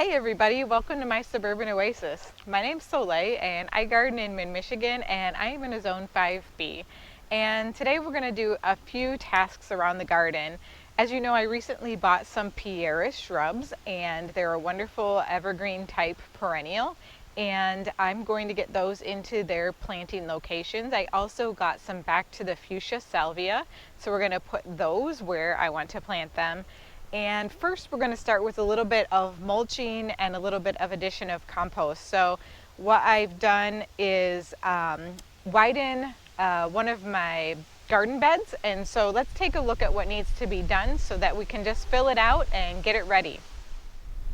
Hey everybody, welcome to my Suburban Oasis. My name's Soleil and I garden in mid-Michigan and I am in a zone 5B. And today we're going to do a few tasks around the garden. As you know, I recently bought some pieris shrubs and they're a wonderful evergreen type perennial. And I'm going to get those into their planting locations. I also got some back to the Fuschia salvia, so we're going to put those where I want to plant them. And first we're going to start with a little bit of mulching and a little bit of addition of compost. So what I've done is widen one of my garden beds, and so let's take a look at what needs to be done so that we can just fill it out and get it ready.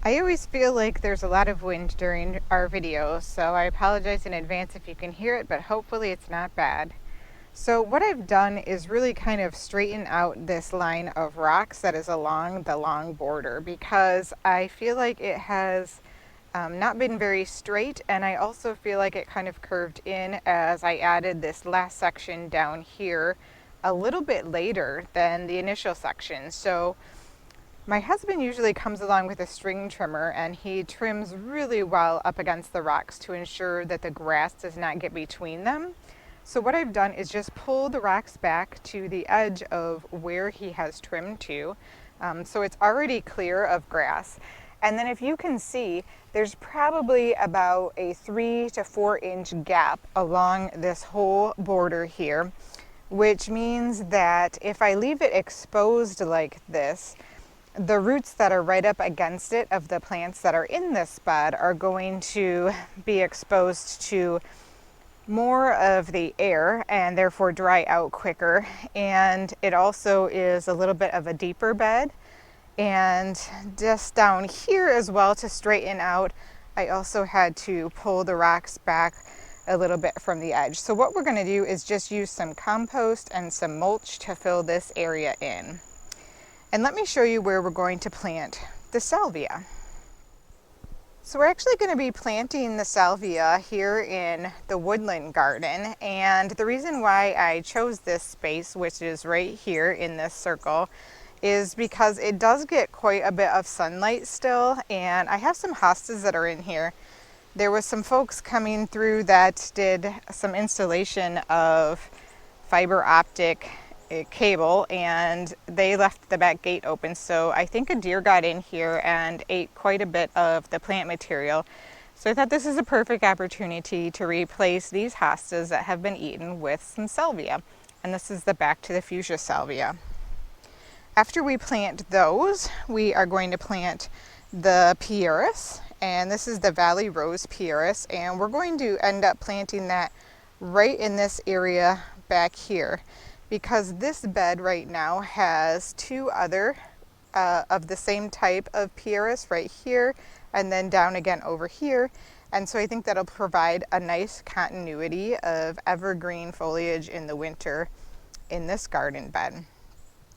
I always feel like there's a lot of wind during our videos, so I apologize in advance if you can hear it, but hopefully it's not bad. So what I've done is really kind of straighten out this line of rocks that is along the long border, because I feel like it has not been very straight, and I also feel like it kind of curved in as I added this last section down here a little bit later than the initial section. So my husband usually comes along with a string trimmer and he trims really well up against the rocks to ensure that the grass does not get between them. So what I've done is just pull the rocks back to the edge of where he has trimmed to. So it's already clear of grass. And then if you can see, there's probably about a 3 to 4 inch gap along this whole border here, which means that if I leave it exposed like this, the roots that are right up against it of the plants that are in this bed are going to be exposed to more of the air and therefore dry out quicker. And it also is a little bit of a deeper bed. And just down here as well, to straighten out, I also had to pull the rocks back a little bit from the edge. So what we're going to do is just use some compost and some mulch to fill this area in. And let me show you where we're going to plant the salvia. So we're actually going to be planting the salvia here in the woodland garden, and the reason why I chose this space, which is right here in this circle, is because it does get quite a bit of sunlight still, and I have some hostas that are in here. There was some folks coming through that did some installation of fiber optic cable, and they left the back gate open, so I think a deer got in here and ate quite a bit of the plant material. So I thought this is a perfect opportunity to replace these hostas that have been eaten with some salvia, and this is the back to the fuchsia salvia. After we plant those, we are going to plant the pieris, and this is the valley rose pieris, and we're going to end up planting that right in this area back here, because this bed right now has two other of the same type of pieris right here and then down again over here. And so I think that'll provide a nice continuity of evergreen foliage in the winter in this garden bed.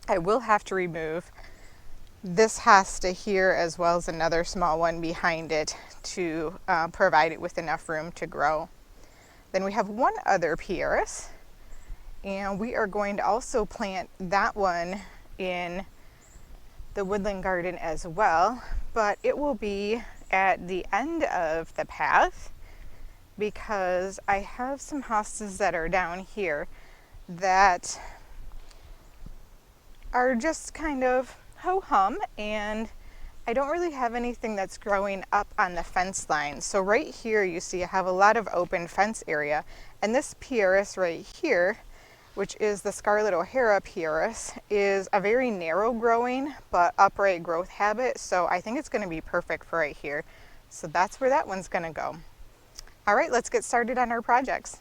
I will have to remove this hosta here as well as another small one behind it to provide it with enough room to grow. Then we have one other pieris, and we are going to also plant that one in the woodland garden as well, but it will be at the end of the path because I have some hostas that are down here that are just kind of ho-hum, and I don't really have anything that's growing up on the fence line. So right here you see I have a lot of open fence area, and this pieris right here, which is the Scarlet OHara pieris, is a very narrow growing but upright growth habit, so I think it's going to be perfect for right here. So that's where that one's going to go. All right, let's get started on our projects.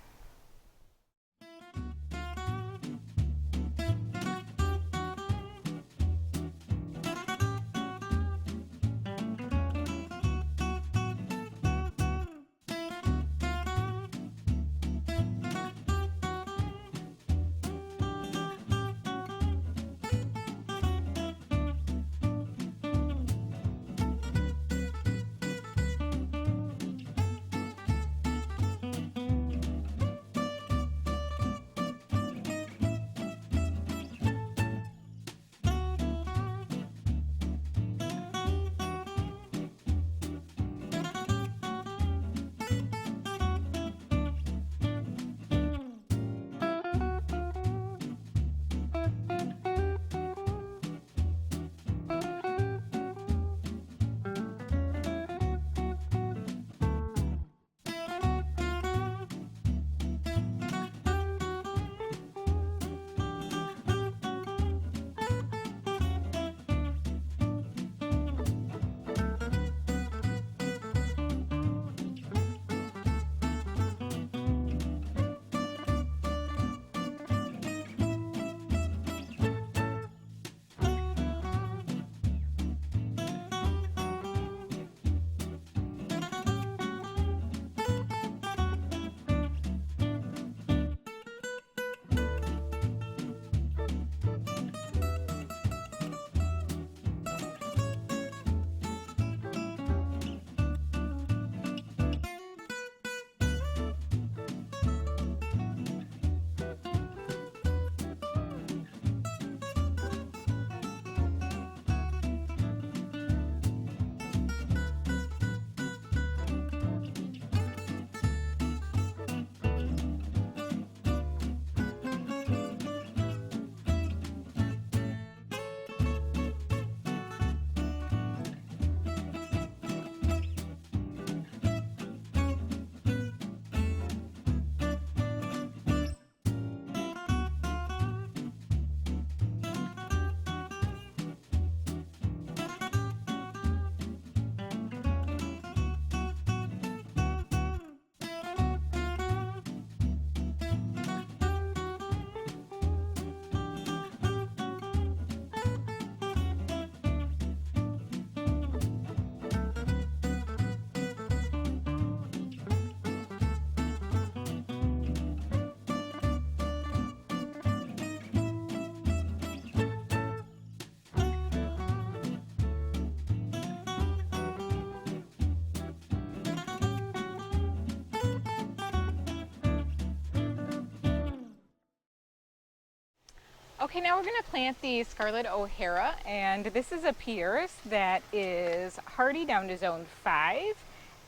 Okay, now we're going to plant the Scarlet OHara, and this is a pieris that is hardy down to zone 5,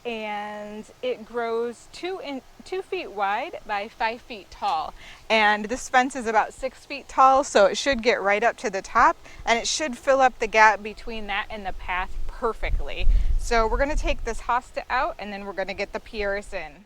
and it grows 2 feet wide by 5 feet tall. And this fence is about 6 feet tall, so it should get right up to the top, and it should fill up the gap between that and the path perfectly. So we're going to take this hosta out, and then we're going to get the pieris in.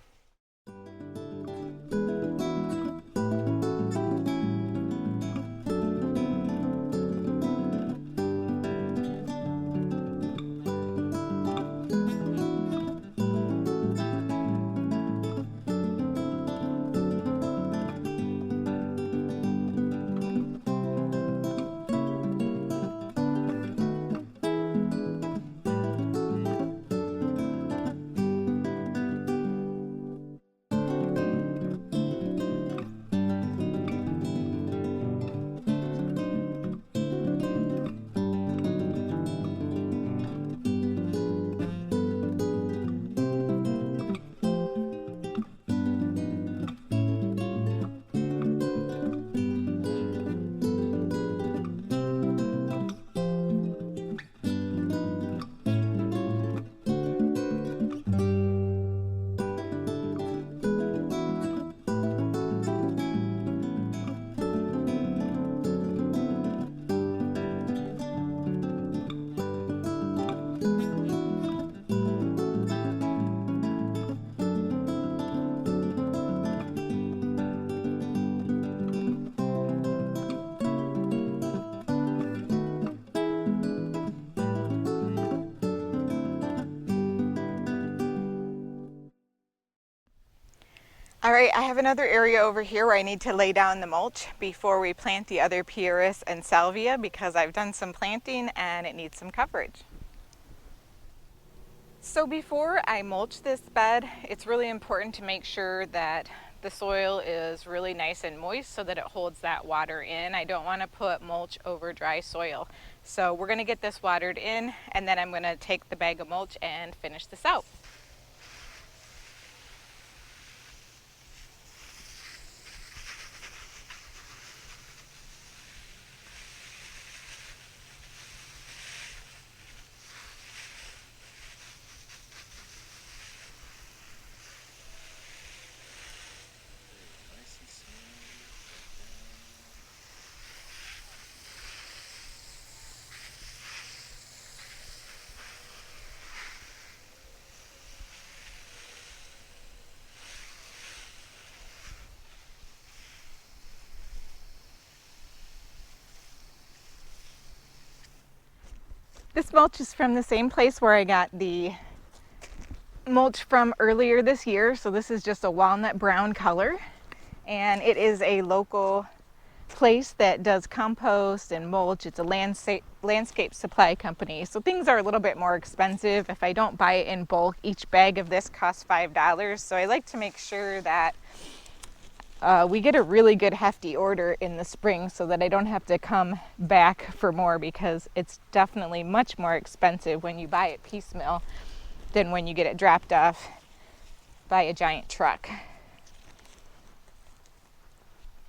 All right, I have another area over here where I need to lay down the mulch before we plant the other pieris and salvia because I've done some planting and it needs some coverage. So before I mulch this bed, it's really important to make sure that the soil is really nice and moist so that it holds that water in. I don't want to put mulch over dry soil. So we're going to get this watered in, and then I'm going to take the bag of mulch and finish this out. This mulch is from the same place where I got the mulch from earlier this year. So this is just a walnut brown color, and it is a local place that does compost and mulch. It's a landscape supply company. So things are a little bit more expensive. If I don't buy it in bulk, each bag of this costs $5. So I like to make sure that we get a really good hefty order in the spring so that I don't have to come back for more, because it's definitely much more expensive when you buy it piecemeal than when you get it dropped off by a giant truck.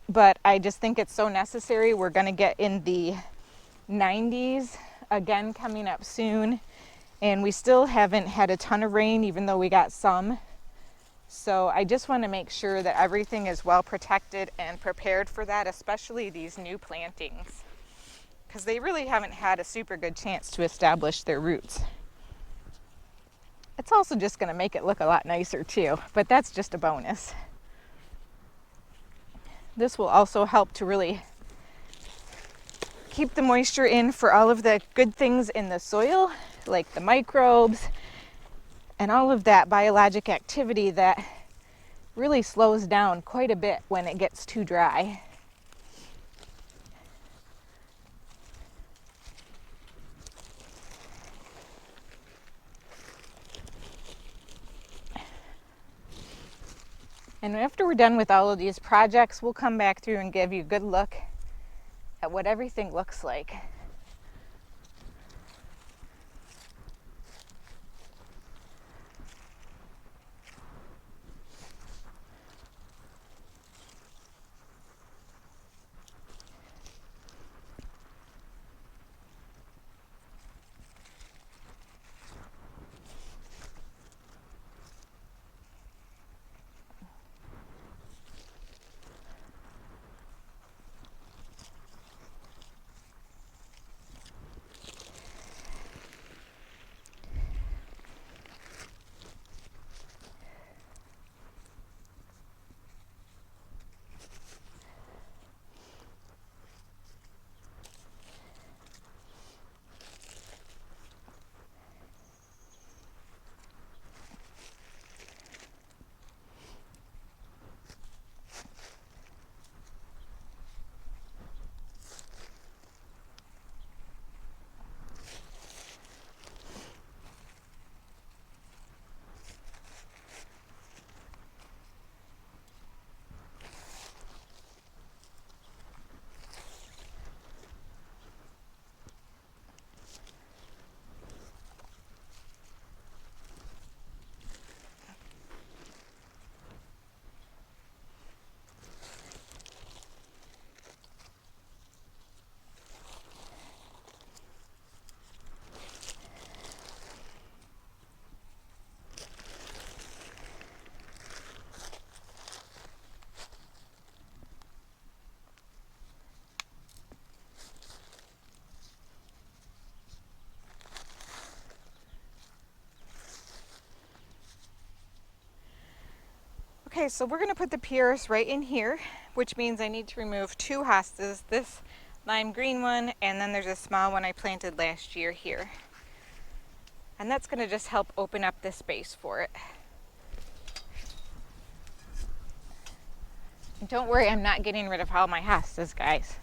But I just think it's so necessary. We're going to get in the 90s again coming up soon, and we still haven't had a ton of rain even though we got some. So I just want to make sure that everything is well protected and prepared for that, especially these new plantings, because they really haven't had a super good chance to establish their roots. It's also just going to make it look a lot nicer too, but that's just a bonus. This will also help to really keep the moisture in for all of the good things in the soil, like the microbes and all of that biologic activity that really slows down quite a bit when it gets too dry. And after we're done with all of these projects, we'll come back through and give you a good look at what everything looks like. Okay, so we're going to put the pieris right in here, which means I need to remove 2 hostas, this lime green one, and then there's a small one I planted last year here. And that's going to just help open up the space for it. And don't worry, I'm not getting rid of all my hostas, guys.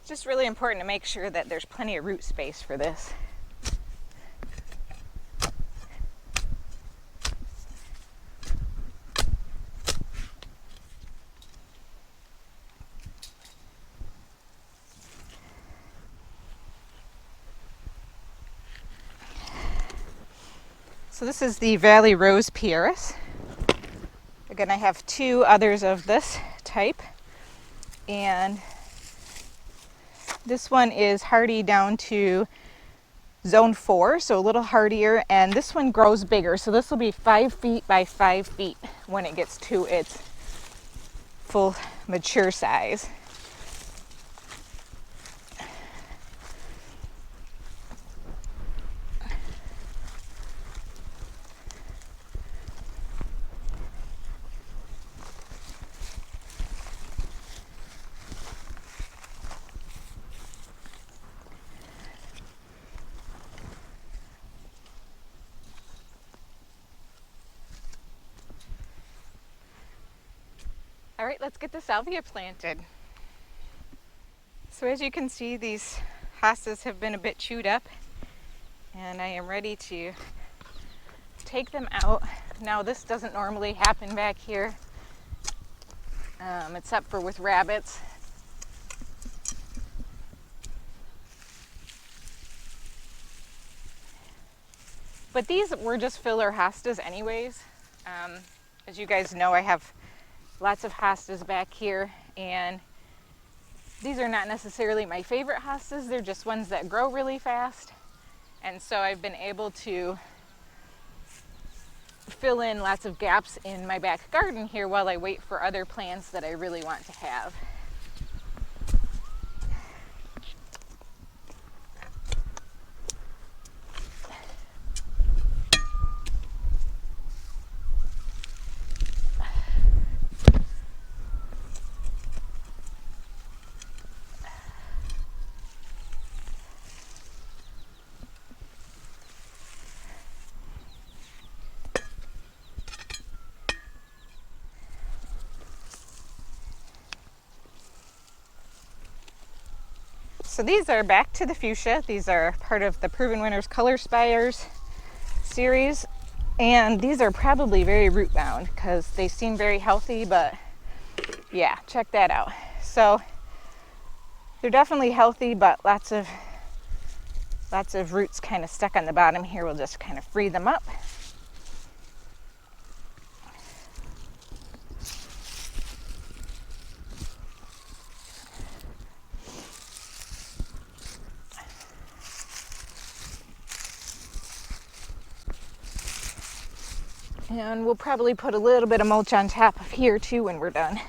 It's just really important to make sure that there's plenty of root space for this. So this is the Valley Rose pieris. Again, I have 2 others of this type, and this one is hardy down to zone 4, so a little hardier, and this one grows bigger. So this will be 5 feet by 5 feet when it gets to its full mature size. All right, let's get the salvia planted. So as you can see, these hostas have been a bit chewed up, and I am ready to take them out. Now, this doesn't normally happen back here, except for with rabbits. But these were just filler hostas anyways. As you guys know, I have lots of hostas back here, and these are not necessarily my favorite hostas. They're just ones that grow really fast. And so I've been able to fill in lots of gaps in my back garden here while I wait for other plants that I really want to have. So these are back to the fuchsia. These are part of the Proven Winners Color Spires series. And these are probably very root bound because they seem very healthy, but yeah, check that out. So they're definitely healthy, but lots of roots kind of stuck on the bottom here. We'll just kind of free them up. And we'll probably put a little bit of mulch on top of here too when we're done.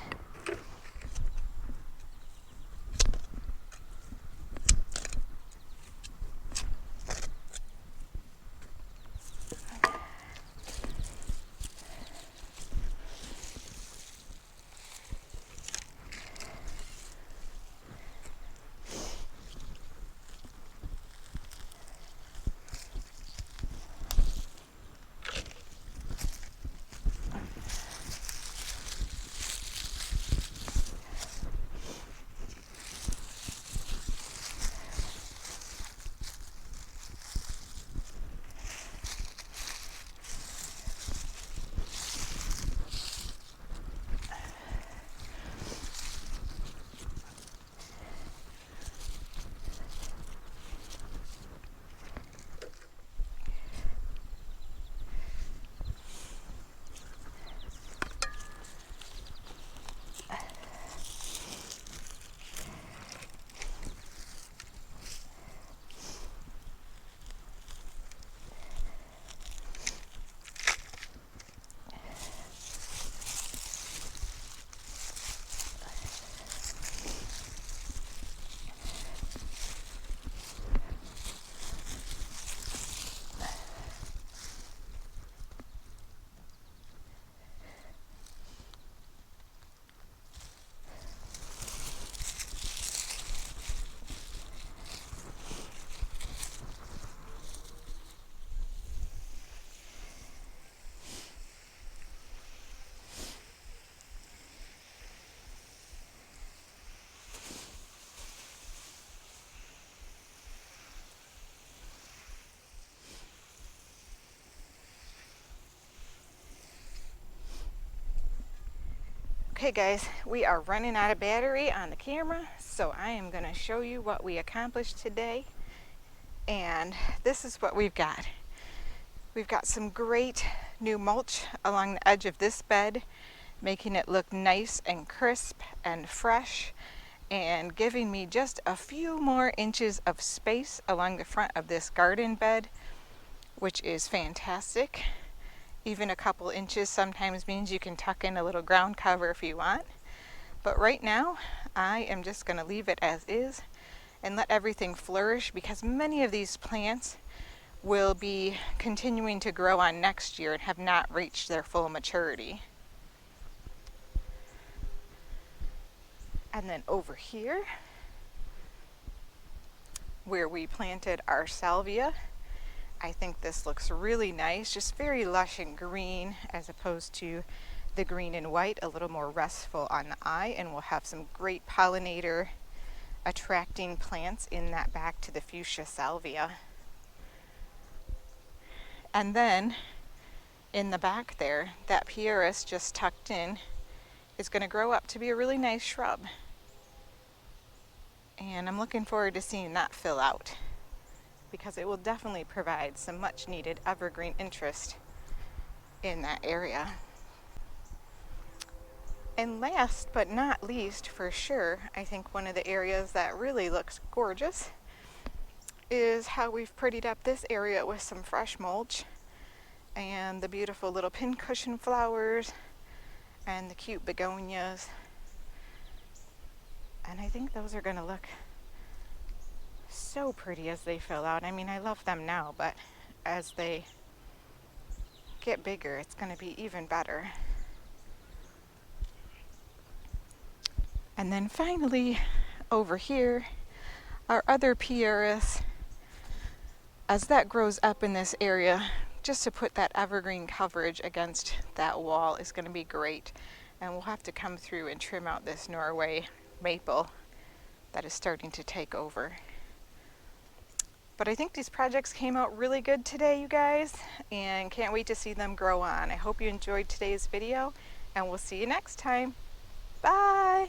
Okay guys, we are running out of battery on the camera, so I am going to show you what we accomplished today. And this is what we've got. We've got some great new mulch along the edge of this bed, making it look nice and crisp and fresh, and giving me just a few more inches of space along the front of this garden bed, which is fantastic. Even a couple inches sometimes means you can tuck in a little ground cover if you want. But right now, I am just going to leave it as is and let everything flourish, because many of these plants will be continuing to grow on next year and have not reached their full maturity. And then over here, where we planted our salvia, I think this looks really nice, just very lush and green as opposed to the green and white, a little more restful on the eye, and we'll have some great pollinator attracting plants in that back to the fuchsia salvia. And then in the back there, that pieris just tucked in is going to grow up to be a really nice shrub. And I'm looking forward to seeing that fill out, because it will definitely provide some much needed evergreen interest in that area. And last but not least, for sure, I think one of the areas that really looks gorgeous is how we've prettied up this area with some fresh mulch and the beautiful little pincushion flowers and the cute begonias. And I think those are going to look so pretty as they fill out. I mean, I love them now, but as they get bigger, it's going to be even better. And then finally, over here, our other pieris, as that grows up in this area, just to put that evergreen coverage against that wall is going to be great. And we'll have to come through and trim out this Norway maple that is starting to take over. But I think these projects came out really good today, you guys, and can't wait to see them grow on. I hope you enjoyed today's video, and we'll see you next time. Bye!